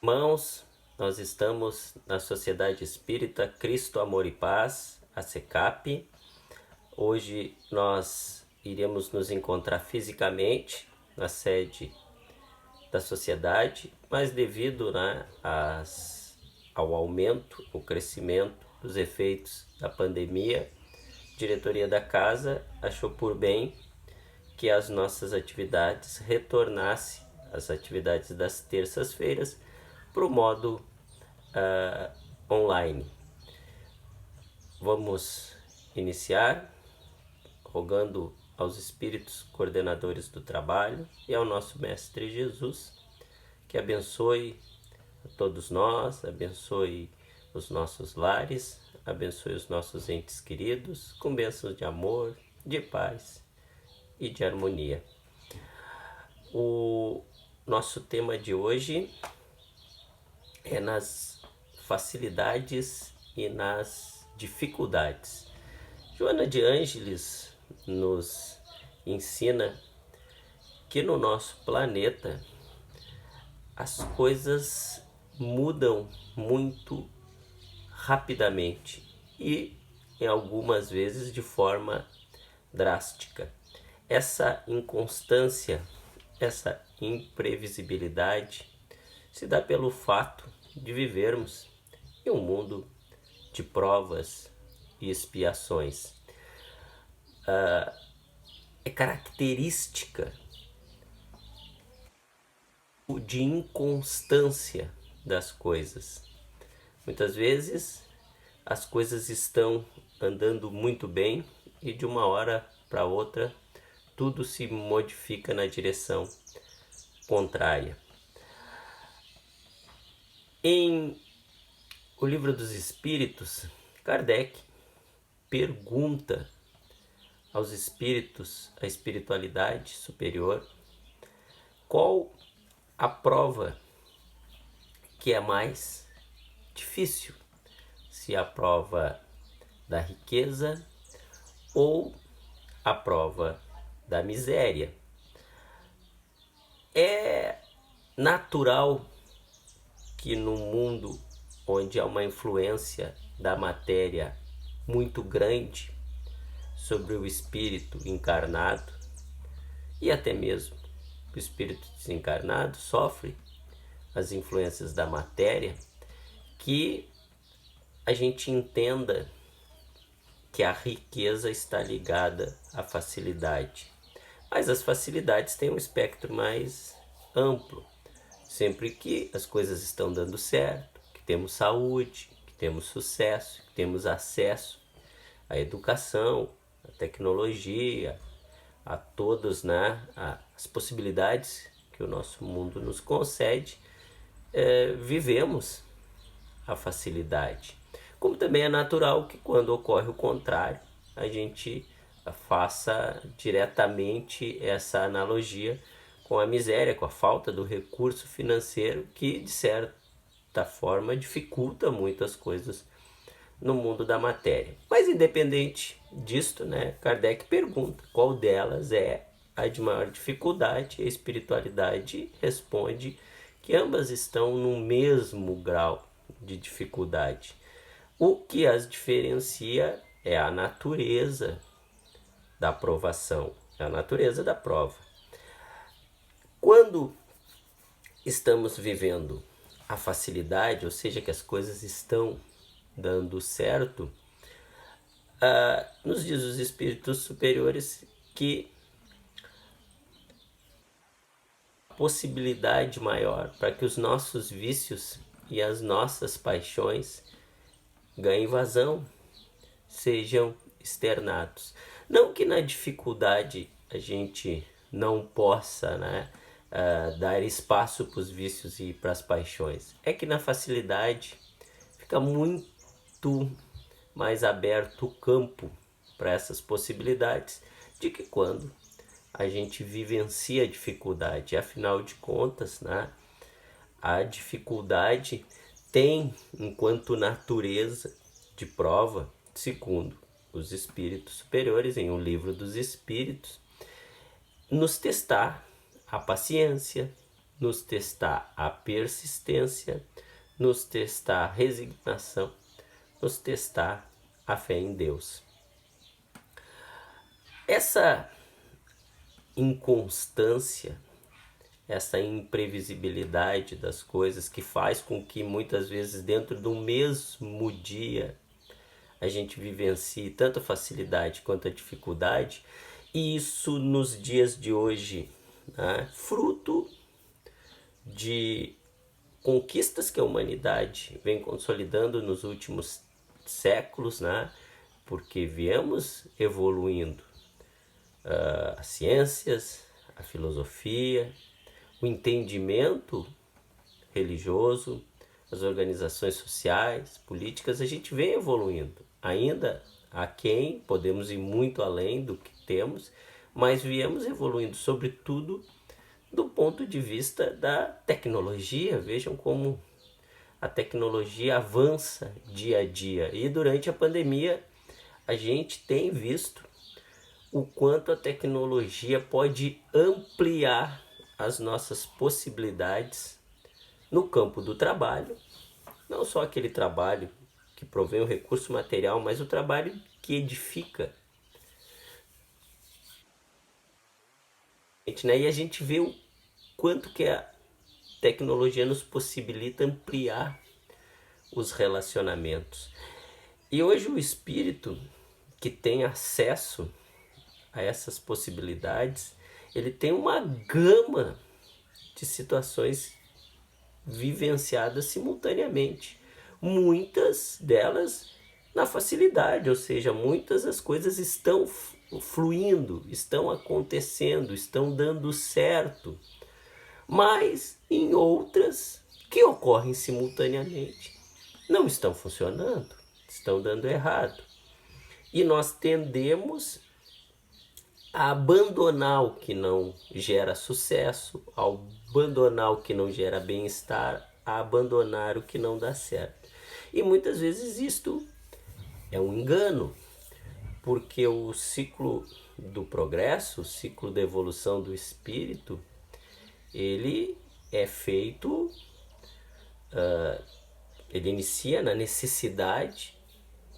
Irmãos, nós estamos na Sociedade Espírita Cristo, Amor e Paz, a SECAP. Hoje nós iremos nos encontrar fisicamente na sede da sociedade, mas devido ao aumento, o crescimento dos efeitos da pandemia, a diretoria da casa achou por bem que as nossas atividades retornassem, as atividades das terças-feiras, para o modo online. Vamos iniciar rogando aos espíritos coordenadores do trabalho e ao nosso Mestre Jesus que abençoe a todos nós, abençoe os nossos lares, abençoe os nossos entes queridos com bênçãos de amor, de paz e de harmonia. O nosso tema de hoje é nas facilidades e nas dificuldades. Joana de Ângeles nos ensina que no nosso planeta as coisas mudam muito rapidamente e em algumas vezes de forma drástica. Essa inconstância, essa imprevisibilidade se dá pelo fato de vivermos em um mundo de provas e expiações. É característica de inconstância das coisas. Muitas vezes as coisas estão andando muito bem e de uma hora para outra tudo se modifica na direção contrária. Em O Livro dos Espíritos, Kardec pergunta aos espíritos, à espiritualidade superior, qual a prova que é mais difícil, se a prova da riqueza ou a prova da miséria. É natural que no mundo onde há uma influência da matéria muito grande sobre o espírito encarnado e até mesmo o espírito desencarnado sofre as influências da matéria, que a gente entenda que a riqueza está ligada à facilidade. Mas as facilidades têm um espectro mais amplo. Sempre que as coisas estão dando certo, que temos saúde, que temos sucesso, que temos acesso à educação, à tecnologia, a todas as possibilidades que o nosso mundo nos concede, vivemos a facilidade. Como também é natural que quando ocorre o contrário, a gente faça diretamente essa analogia com a miséria, com a falta do recurso financeiro que, de certa forma, dificulta muitas coisas no mundo da matéria. Mas independente disto, Kardec pergunta qual delas é a de maior dificuldade. A espiritualidade responde que ambas estão no mesmo grau de dificuldade. O que as diferencia é a natureza da provação, é a natureza da prova. Quando estamos vivendo a facilidade, ou seja, que as coisas estão dando certo, nos diz os espíritos superiores que a possibilidade maior para que os nossos vícios e as nossas paixões ganhem vazão, sejam externados. Não que na dificuldade a gente não possa dar espaço para os vícios e para as paixões. É que na facilidade fica muito mais aberto o campo para essas possibilidades de que quando a gente vivencia a dificuldade. Afinal de contas, a dificuldade tem, enquanto natureza de prova, segundo os espíritos superiores, em O Livro dos Espíritos, nos testar a paciência, nos testar a persistência, nos testar a resignação, nos testar a fé em Deus. Essa inconstância, essa imprevisibilidade das coisas que faz com que muitas vezes dentro do mesmo dia a gente vivencie tanto a facilidade quanto a dificuldade, e isso nos dias de hoje, né, fruto de conquistas que a humanidade vem consolidando nos últimos séculos, né, porque viemos evoluindo as ciências, a filosofia, o entendimento religioso, as organizações sociais, políticas, a gente vem evoluindo. Ainda aquém, podemos ir muito além do que temos, mas viemos evoluindo, sobretudo do ponto de vista da tecnologia. Vejam como a tecnologia avança dia a dia. E durante a pandemia a gente tem visto o quanto a tecnologia pode ampliar as nossas possibilidades no campo do trabalho, não só aquele trabalho que provém o recurso material, mas o trabalho que edifica. E a gente vê o quanto que a tecnologia nos possibilita ampliar os relacionamentos. E hoje o espírito que tem acesso a essas possibilidades, ele tem uma gama de situações vivenciadas simultaneamente. Muitas delas na facilidade, ou seja, muitas das coisas estão fluindo, estão acontecendo, estão dando certo, mas em outras que ocorrem simultaneamente não estão funcionando, estão dando errado. E nós tendemos a abandonar o que não gera sucesso, a abandonar o que não gera bem-estar, a abandonar o que não dá certo. E muitas vezes isto é um engano, porque o ciclo do progresso, o ciclo da evolução do espírito, ele é feito, ele inicia na necessidade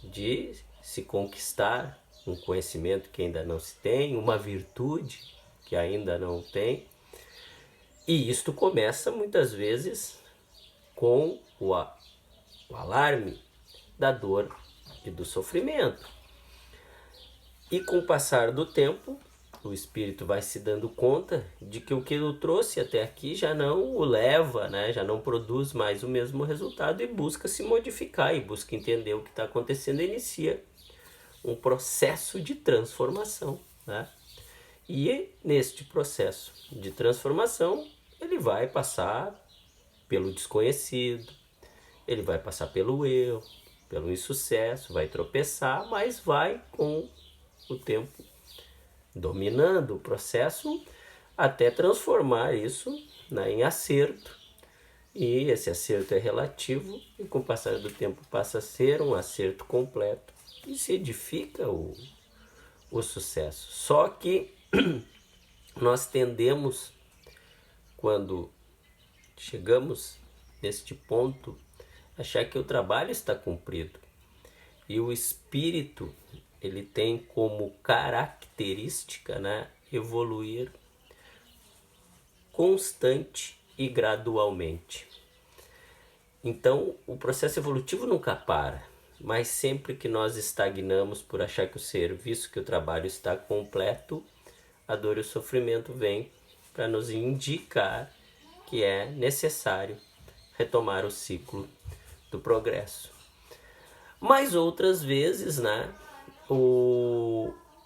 de se conquistar um conhecimento que ainda não se tem, uma virtude que ainda não tem. E isto começa muitas vezes com o alarme da dor e do sofrimento. E com o passar do tempo, o espírito vai se dando conta de que o que o trouxe até aqui já não o leva, né? Já não produz mais o mesmo resultado, e busca se modificar, e busca entender o que está acontecendo, e inicia um processo de transformação, né? E neste processo de transformação, ele vai passar pelo desconhecido, ele vai passar pelo erro, pelo insucesso, vai tropeçar, mas vai com o tempo dominando o processo até transformar isso, né, em acerto. E esse acerto é relativo, e com o passar do tempo passa a ser um acerto completo e se edifica o sucesso. Só que nós tendemos, quando chegamos neste ponto, achar que o trabalho está cumprido. E o espírito, ele tem como característica, né, evoluir constante e gradualmente. Então, o processo evolutivo nunca para, mas sempre que nós estagnamos por achar que o serviço, que o trabalho está completo, a dor e o sofrimento vêm para nos indicar que é necessário retomar o ciclo do progresso. Mas outras vezes, né,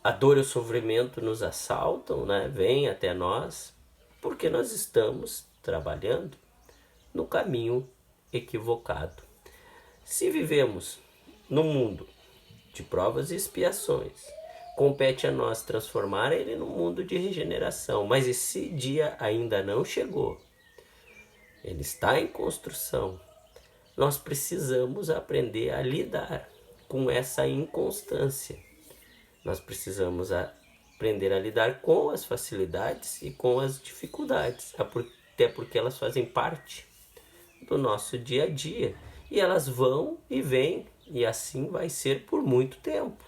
a dor e o sofrimento nos assaltam, né, vêm até nós, porque nós estamos trabalhando no caminho equivocado. Se vivemos no mundo de provas e expiações, compete a nós transformar ele num mundo de regeneração, mas esse dia ainda não chegou. Ele está em construção. Nós precisamos aprender a lidar com essa inconstância. Nós precisamos aprender a lidar com as facilidades e com as dificuldades. até porque elas fazem parte do nosso dia a dia. E elas vão e vêm, e assim vai ser por muito tempo.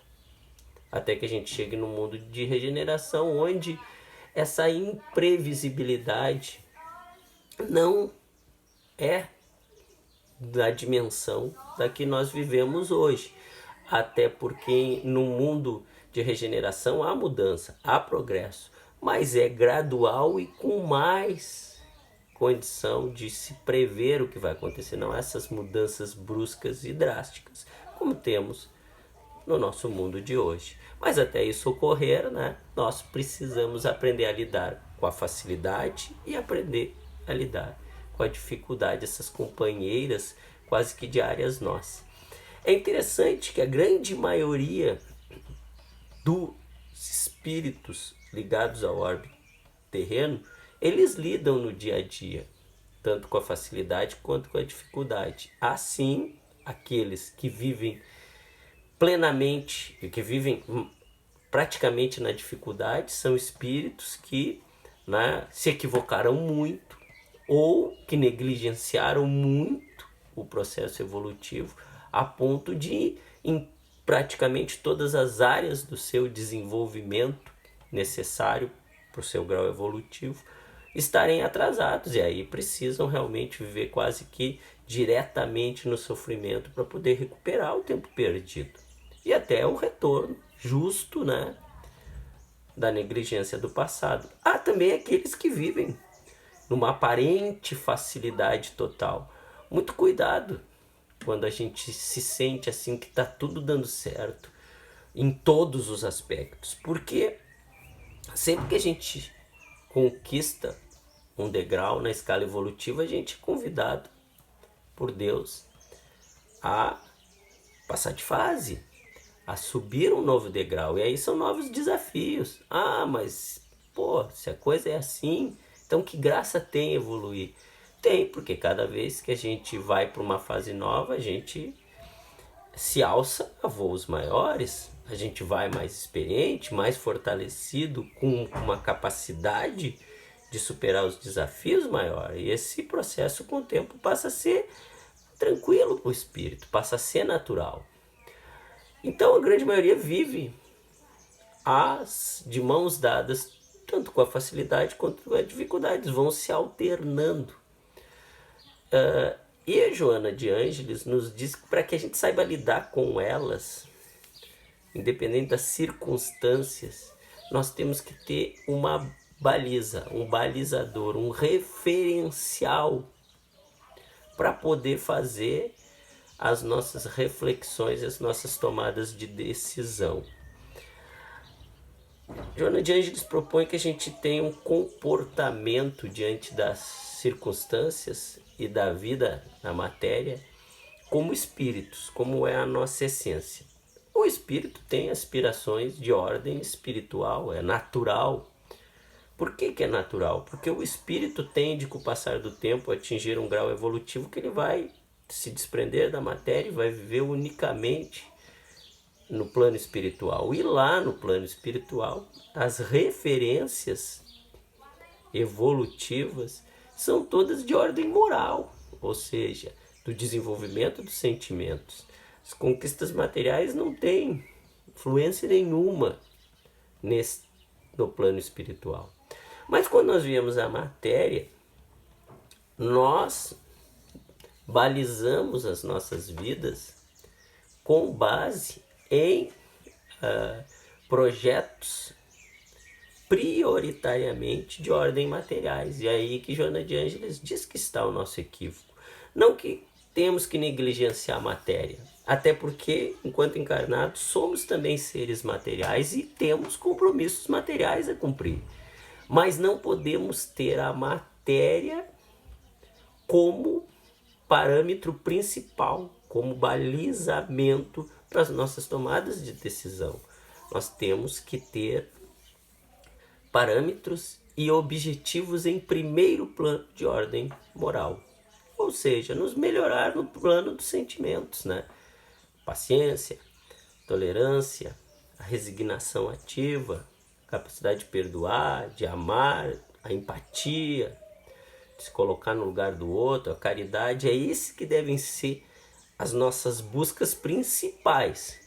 Até que a gente chegue no mundo de regeneração, onde essa imprevisibilidade não é da dimensão da que nós vivemos hoje. Até porque no mundo de regeneração há mudança, há progresso, mas é gradual e com mais condição de se prever o que vai acontecer, não essas mudanças bruscas e drásticas, como temos no nosso mundo de hoje. Mas até isso ocorrer, né, nós precisamos aprender a lidar com a facilidade e aprender a lidar com a dificuldade, essas companheiras quase que diárias nossas. É interessante que a grande maioria dos espíritos ligados ao orbe terreno, eles lidam no dia a dia, tanto com a facilidade quanto com a dificuldade. Assim, aqueles que vivem plenamente, que vivem praticamente na dificuldade, são espíritos que, né, se equivocaram muito ou que negligenciaram muito o processo evolutivo a ponto de, em praticamente todas as áreas do seu desenvolvimento necessário para o seu grau evolutivo, estarem atrasados, e aí precisam realmente viver quase que diretamente no sofrimento para poder recuperar o tempo perdido. E até o retorno justo, né, da negligência do passado. Há também aqueles que vivem numa aparente facilidade total. Muito cuidado quando a gente se sente assim que está tudo dando certo em todos os aspectos. Porque sempre que a gente conquista um degrau na escala evolutiva, a gente é convidado por Deus a passar de fase, a subir um novo degrau. E aí são novos desafios. Ah, mas pô, se a coisa é assim, então que graça tem evoluir? Tem, porque cada vez que a gente vai para uma fase nova, a gente se alça a voos maiores, a gente vai mais experiente, mais fortalecido, com uma capacidade de superar os desafios maior. E esse processo com o tempo passa a ser tranquilo para o espírito, passa a ser natural. Então a grande maioria vive de mãos dadas, tanto com a facilidade quanto com as dificuldades, vão se alternando. E a Joana de Ângeles nos diz que para que a gente saiba lidar com elas, independente das circunstâncias, nós temos que ter uma baliza, um balizador, um referencial para poder fazer as nossas reflexões, as nossas tomadas de decisão. Joana de Ângeles propõe que a gente tenha um comportamento diante das circunstâncias e da vida na matéria como espíritos, como é a nossa essência. O espírito tem aspirações de ordem espiritual, é natural. Por que é natural? Porque o espírito tende, com o passar do tempo, a atingir um grau evolutivo que ele vai se desprender da matéria e vai viver unicamente no plano espiritual. E lá no plano espiritual, as referências evolutivas são todas de ordem moral, ou seja, do desenvolvimento dos sentimentos. As conquistas materiais não têm influência nenhuma no plano espiritual. Mas quando nós viemos a matéria, nós balizamos as nossas vidas com base em projetos prioritariamente de ordem materiais. E aí que Joana de Ângeles diz que está o nosso equívoco. Não que temos que negligenciar a matéria, até porque, enquanto encarnados, somos também seres materiais e temos compromissos materiais a cumprir. Mas não podemos ter a matéria como parâmetro principal, como balizamento para as nossas tomadas de decisão. Nós temos que ter parâmetros e objetivos em primeiro plano de ordem moral. Ou seja, nos melhorar no plano dos sentimentos, né? Paciência, tolerância, a resignação ativa, capacidade de perdoar, de amar, a empatia, se colocar no lugar do outro, a caridade, é isso que devem ser as nossas buscas principais.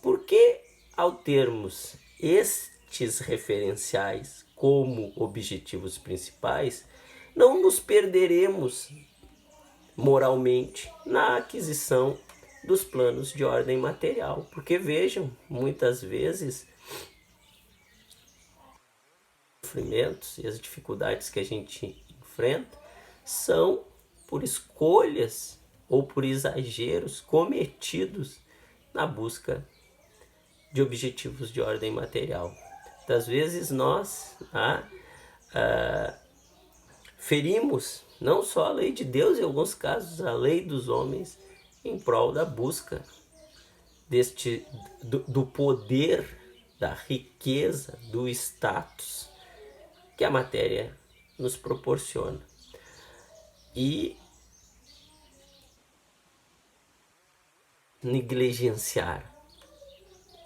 Porque ao termos estes referenciais como objetivos principais, não nos perderemos moralmente na aquisição dos planos de ordem material. Porque vejam, muitas vezes os sofrimentos e as dificuldades que a gente enfrenta são por escolhas ou por exageros cometidos na busca de objetivos de ordem material. Muitas vezes nós ferimos não só a lei de Deus, em alguns casos a lei dos homens, em prol da busca do poder, da riqueza, do status que a matéria nos proporciona. E negligenciar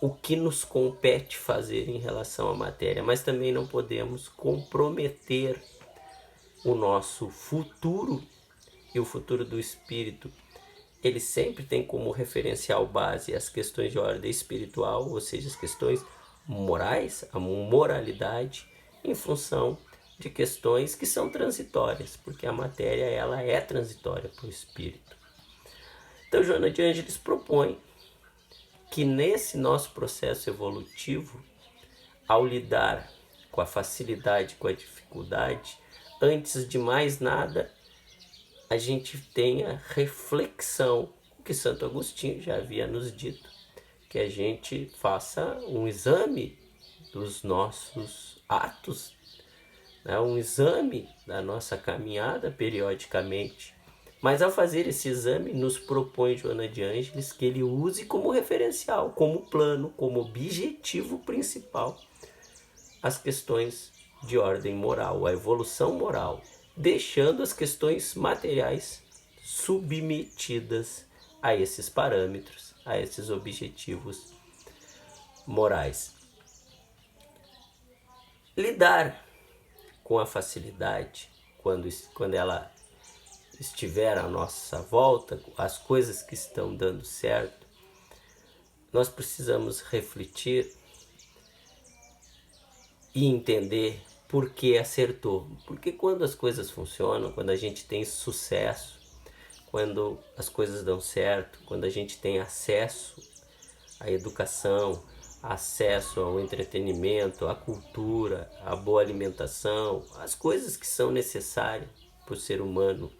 o que nos compete fazer em relação à matéria, mas também não podemos comprometer o nosso futuro e o futuro do espírito. Ele sempre tem como referencial base as questões de ordem espiritual, ou seja, as questões morais, a moralidade, em função de questões que são transitórias, porque a matéria ela é transitória para o espírito. Então, Joana de Ângeles propõe que nesse nosso processo evolutivo, ao lidar com a facilidade, com a dificuldade, antes de mais nada, a gente tenha reflexão, o que Santo Agostinho já havia nos dito, que a gente faça um exame dos nossos atos, né? Um exame da nossa caminhada periodicamente. Mas ao fazer esse exame, nos propõe Joana de Ângeles que ele use como referencial, como plano, como objetivo principal as questões de ordem moral, a evolução moral, deixando as questões materiais submetidas a esses parâmetros, a esses objetivos morais. Lidar com a facilidade, quando ela estiver à nossa volta, as coisas que estão dando certo, nós precisamos refletir e entender por que acertou. Porque quando as coisas funcionam, quando a gente tem sucesso, quando as coisas dão certo, quando a gente tem acesso à educação, acesso ao entretenimento, à cultura, à boa alimentação, as coisas que são necessárias para o ser humano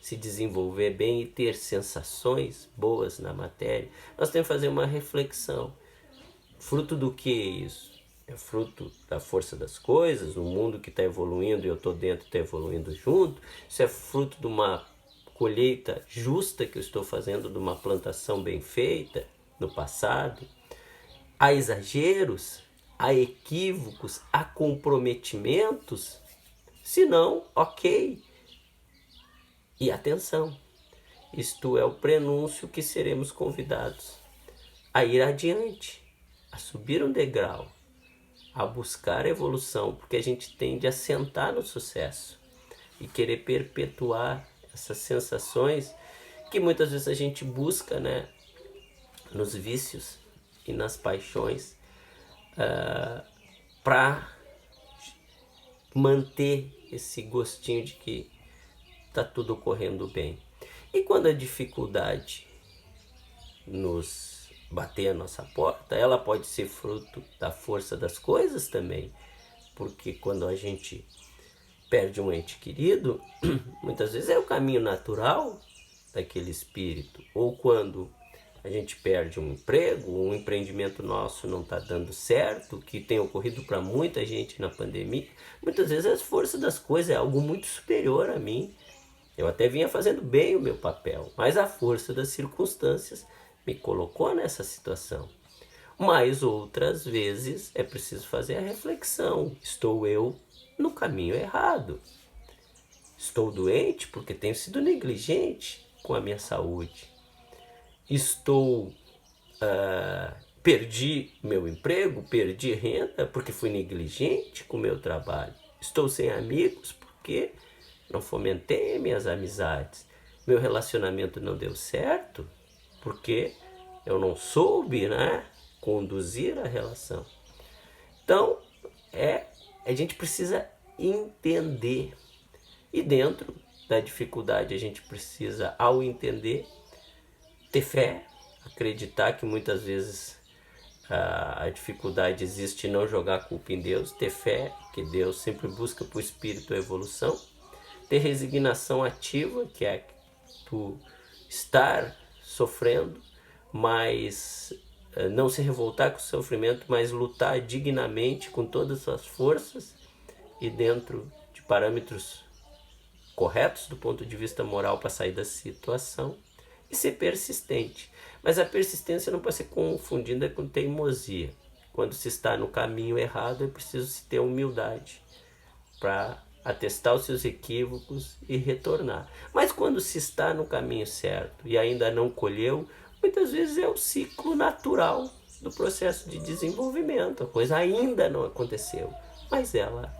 se desenvolver bem e ter sensações boas na matéria, nós temos que fazer uma reflexão. Fruto do que isso? É fruto da força das coisas, o mundo que está evoluindo e eu estou dentro está evoluindo junto? Isso é fruto de uma colheita justa que eu estou fazendo, de uma plantação bem feita no passado? Há exageros? Há equívocos? Há comprometimentos? Se não, ok. E atenção, isto é o prenúncio que seremos convidados a ir adiante, a subir um degrau, a buscar a evolução, porque a gente tende a sentar no sucesso e querer perpetuar essas sensações que muitas vezes a gente busca, né, nos vícios e nas paixões, para manter esse gostinho de que está tudo correndo bem. E quando a dificuldade nos bater a nossa porta, ela pode ser fruto da força das coisas também, porque quando a gente perde um ente querido, muitas vezes é o caminho natural daquele espírito, ou quando a gente perde um emprego, um empreendimento nosso não está dando certo, que tem ocorrido para muita gente na pandemia, muitas vezes as forças das coisas é algo muito superior a mim. Eu até vinha fazendo bem o meu papel, mas a força das circunstâncias me colocou nessa situação. Mas outras vezes é preciso fazer a reflexão. Estou eu no caminho errado? Estou doente porque tenho sido negligente com a minha saúde? Perdi meu emprego, perdi renda porque fui negligente com o meu trabalho? Estou sem amigos porque não fomentei minhas amizades, meu relacionamento não deu certo, porque eu não soube, né, conduzir a relação. Então, a gente precisa entender. E dentro da dificuldade, a gente precisa, ao entender, ter fé, acreditar que muitas vezes a dificuldade existe e não jogar a culpa em Deus, ter fé que Deus sempre busca para o espírito a evolução, ter resignação ativa, que é tu estar sofrendo, mas não se revoltar com o sofrimento, mas lutar dignamente com todas as forças e dentro de parâmetros corretos do ponto de vista moral para sair da situação, e ser persistente. Mas a persistência não pode ser confundida com teimosia. Quando se está no caminho errado, é preciso se ter humildade para atestar os seus equívocos e retornar. Mas quando se está no caminho certo e ainda não colheu, muitas vezes é o ciclo natural do processo de desenvolvimento. A coisa ainda não aconteceu, mas ela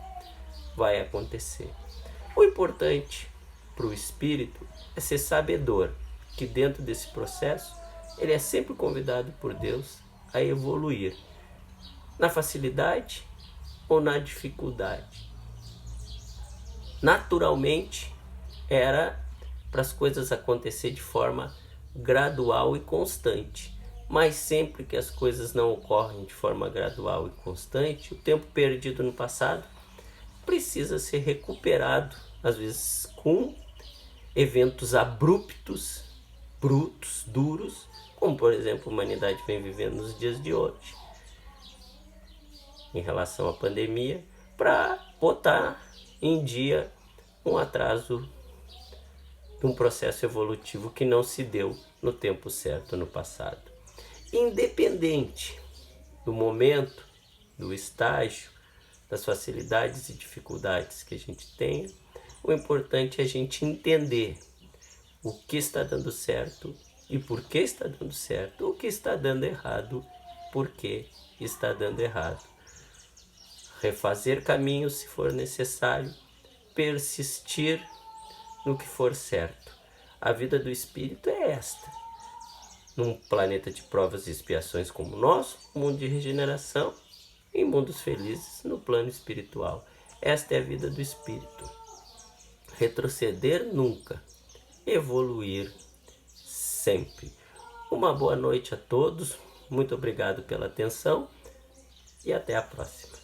vai acontecer. O importante para o espírito é ser sabedor que dentro desse processo ele é sempre convidado por Deus a evoluir na facilidade ou na dificuldade. Naturalmente era para as coisas acontecer de forma gradual e constante, mas sempre que as coisas não ocorrem de forma gradual e constante, o tempo perdido no passado precisa ser recuperado, às vezes com eventos abruptos, brutos, duros, como por exemplo a humanidade vem vivendo nos dias de hoje, em relação à pandemia, para botar em dia um atraso de um processo evolutivo que não se deu no tempo certo no passado. Independente do momento, do estágio, das facilidades e dificuldades que a gente tem, o importante é a gente entender o que está dando certo e por que está dando certo, o que está dando errado, por que está dando errado. Refazer caminhos se for necessário, persistir no que for certo. A vida do espírito é esta. Num planeta de provas e expiações como o nosso, mundo de regeneração, em mundos felizes no plano espiritual. Esta é a vida do espírito. Retroceder nunca, evoluir sempre. Uma boa noite a todos, muito obrigado pela atenção e até a próxima.